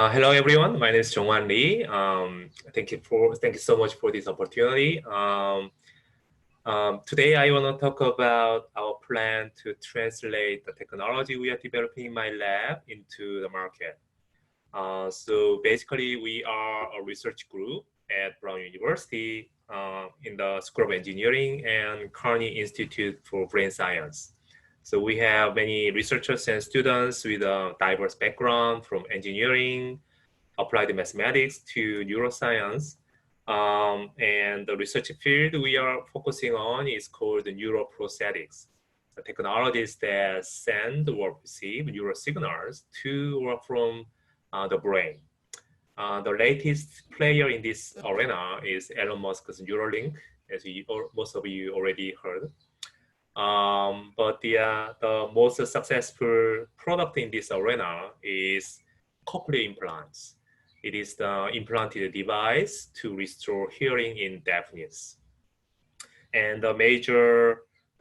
Hello everyone, my name is Jonghwan Lee. Thank you so much for this opportunity. Today I want to talk about our plan to translate the technology we are developing in my lab into the market. So basically we are a research group at Brown University in the School of Engineering and Carney Institute for Brain Science. So we have many researchers and students with a diverse background from engineering, applied mathematics to neuroscience. And the research field we are focusing on is called neuroprosthetics. The technologies that send or receive neural signals to or from the brain. The latest player in this arena is Elon Musk's Neuralink, as most of you already heard. But the most successful product in this arena is cochlear implants. It is the implanted device to restore hearing in deafness. And the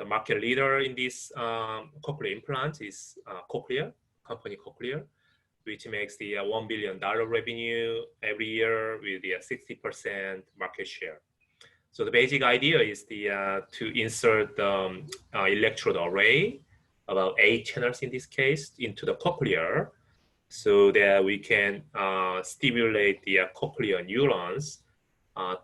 market leader in this cochlear implant is company Cochlear, which makes the $1 billion revenue every year with the 60% market share. So the basic idea is to insert the electrode array, about 8 channels in this case, into the cochlear, so that we can stimulate the cochlear neurons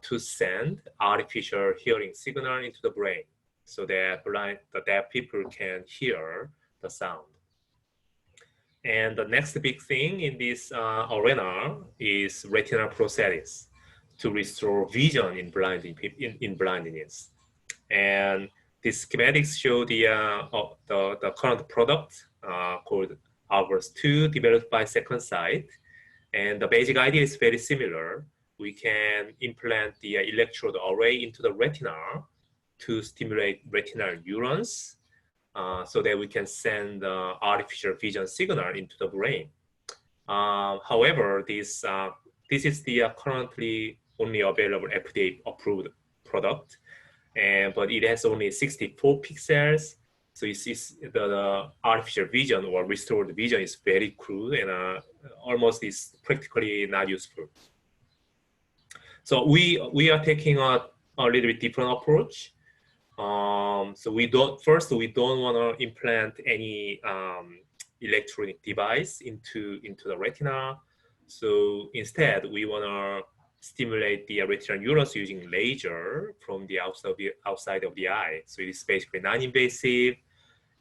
to send artificial hearing signal into the brain, so that the deaf people can hear the sound. And the next big thing in this arena is retinal prosthetics, to restore vision in blindness. And these schematics show the current product called Advance-CTR, developed by Second Sight. And the basic idea is very similar. We can implant the electrode array into the retina to stimulate retinal neurons so that we can send artificial vision signal into the brain. However, this is the currently only available FDA-approved product, but it has only 64 pixels. So the artificial vision or restored vision is very crude and almost is practically not useful. So we are taking a little bit different approach. So we don't want to implant any electronic device into the retina. So instead, we want to stimulate the retinal neurons using laser from the outside of the eye. So it is basically non-invasive.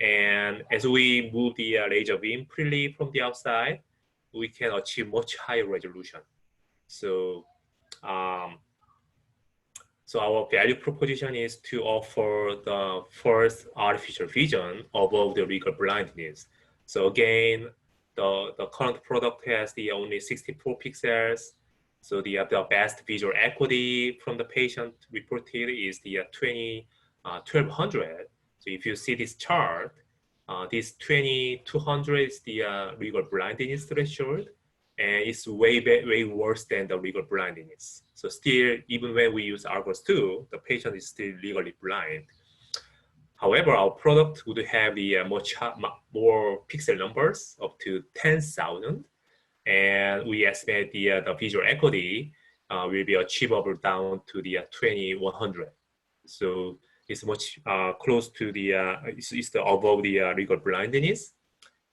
And as we move the laser beam freely from the outside, we can achieve much higher resolution. So, so our value proposition is to offer the first artificial vision above the legal blindness. So again, the current product has the only 64 pixels. So the best visual acuity from the patient reported is the 1200. So if you see this chart, this 2200 is the legal blindness threshold, and it's way worse than the legal blindness. So still, even when we use Advance-CTR, the patient is still legally blind. However, our product would have the much more pixel numbers, up to 10,000. And we estimate the visual acuity will be achievable down to the 2100. So it's much close to the, it's above the legal blindness.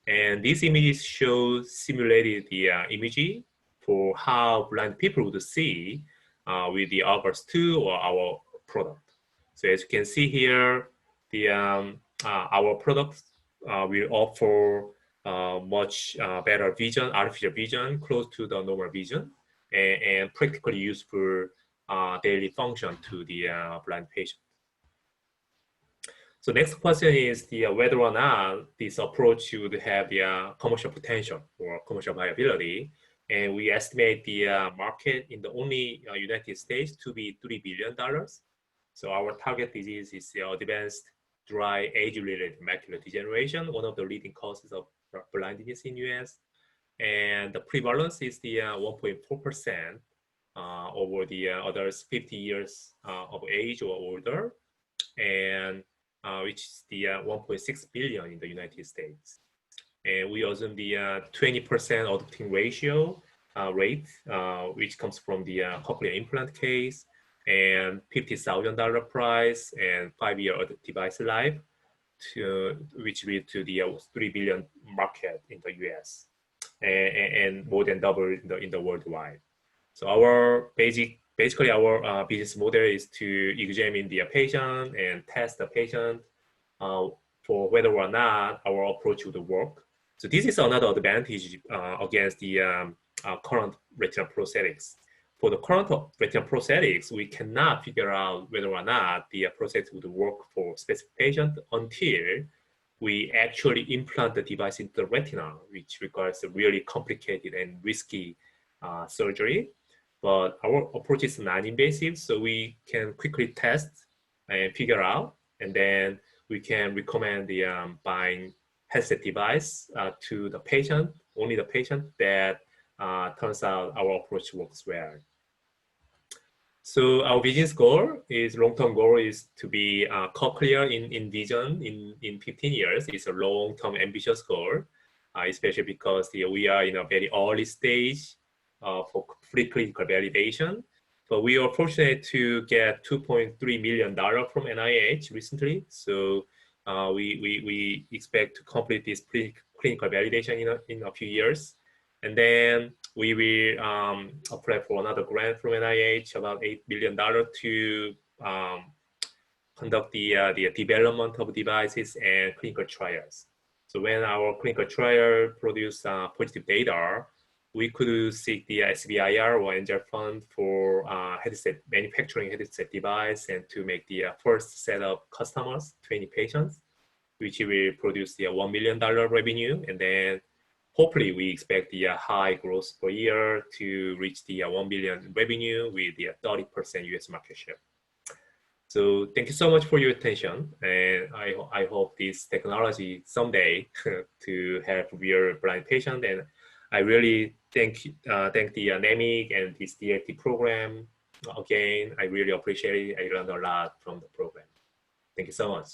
And these images show simulated the imaging for how blind people would see with the Advance-CTR or our product. So as you can see here, our product will offer much better vision, artificial vision, close to the normal vision, and practically useful daily function to the blind patient. So next question is whether or not this approach would have the commercial potential or commercial viability. And we estimate the market in the only United States to be $3 billion. So our target disease is advanced dry age-related macular degeneration, one of the leading causes of blindness in US. And the prevalence is the 1.4% over the others 50 years of age or older, and which is the 1.6 billion in the United States. And we assume the 20% adopting ratio rate, which comes from the cochlear implant case, and $50,000 price and 5-year device life, which lead to the 3 billion market in the US, and more than double in the worldwide. So our basically our business model is to examine the patient and test the patient for whether or not our approach would work. So this is another advantage against the current retinal prosthetics. For the current retinal prosthetics, we cannot figure out whether or not the prosthetics would work for specific patient until we actually implant the device into the retina, which requires a really complicated and risky surgery. But our approach is non-invasive, so we can quickly test and figure out, and then we can recommend the buying headset device to the patient, only the patient that turns out our approach works well. So our business goal is, long-term goal is to be cochlear in vision in 15 years. It's a long-term ambitious goal, especially because we are in a very early stage for preclinical validation. But we are fortunate to get $2.3 million from NIH recently. So we expect to complete this clinical validation in a few years. And then we will apply for another grant from NIH, about $8 million, to conduct the development of devices and clinical trials. So when our clinical trial produce positive data, we could seek the SBIR or Angel Fund for manufacturing headset device, and to make the first set of customers, 20 patients, which will produce the $1 million revenue. And then hopefully we expect the high growth per year to reach the 1 billion revenue with the 30% US market share. So thank you so much for your attention. And I hope this technology someday to help real blind patients. And I really thank the NEMIC and this DLT program. Again, I really appreciate it. I learned a lot from the program. Thank you so much.